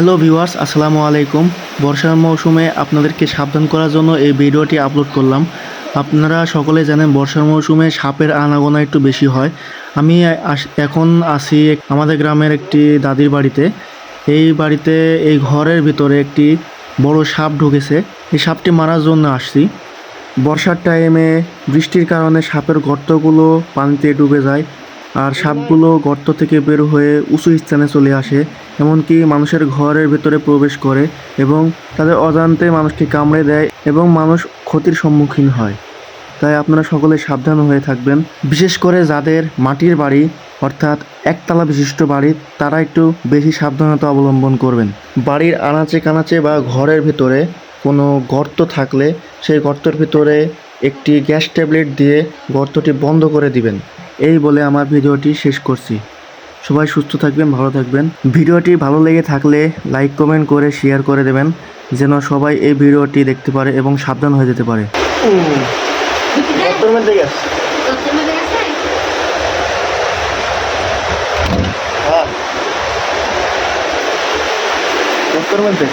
Hello viewers, আসসালামু আলাইকুম। বর্ষার মৌসুমে আপনাদেরকে সাবধান করার জন্য এই ভিডিওটি আপলোড করলাম। আপনারা সকলে জানেন বর্ষার মৌসুমে সাপের আনাগোনা একটু বেশি হয়। আমি এখন আছি আমাদের গ্রামের একটি দাদির বাড়িতে। এই বাড়িতে এই ঘরের ভিতরে একটি বড় সাপ ঢুকেছে। এই সাপটি মারার জন্য আসছি। বর্ষার টাইমে বৃষ্টির কারণে সাপের গর্তগুলো পানিতে ডুবে যায়, আর সাপগুলো গর্ত থেকে বের হয়ে উঁচু স্থানে চলে আসে, এমনকি মানুষের ঘরের ভেতরে প্রবেশ করে এবং তাদের অজান্তে মানুষকে কামড়ে দেয় এবং মানুষ ক্ষতির সম্মুখীন হয়। তাই আপনারা সকলে সাবধান হয়ে থাকবেন। বিশেষ করে যাদের মাটির বাড়ি অর্থাৎ একতলা বিশিষ্ট বাড়ি, তারা একটু বেশি সাবধানতা অবলম্বন করবেন। বাড়ির আনাচে কানাচে বা ঘরের ভেতরে কোনো গর্ত থাকলে সেই গর্তের ভিতরে একটি গ্যাস ট্যাবলেট দিয়ে গর্তটি বন্ধ করে দিবেন। এই বলে আমার ভিডিওটি শেষ করছি। সবাই সুস্থ থাকবেন, ভালো থাকবেন। ভিডিওটি ভালো লেগে থাকলে লাইক কমেন্ট করে শেয়ার করে দেবেন, যেন সবাই এই ভিডিওটি দেখতে পারে এবং সাবধান হয়ে যেতে পারে। গর্তের মধ্যে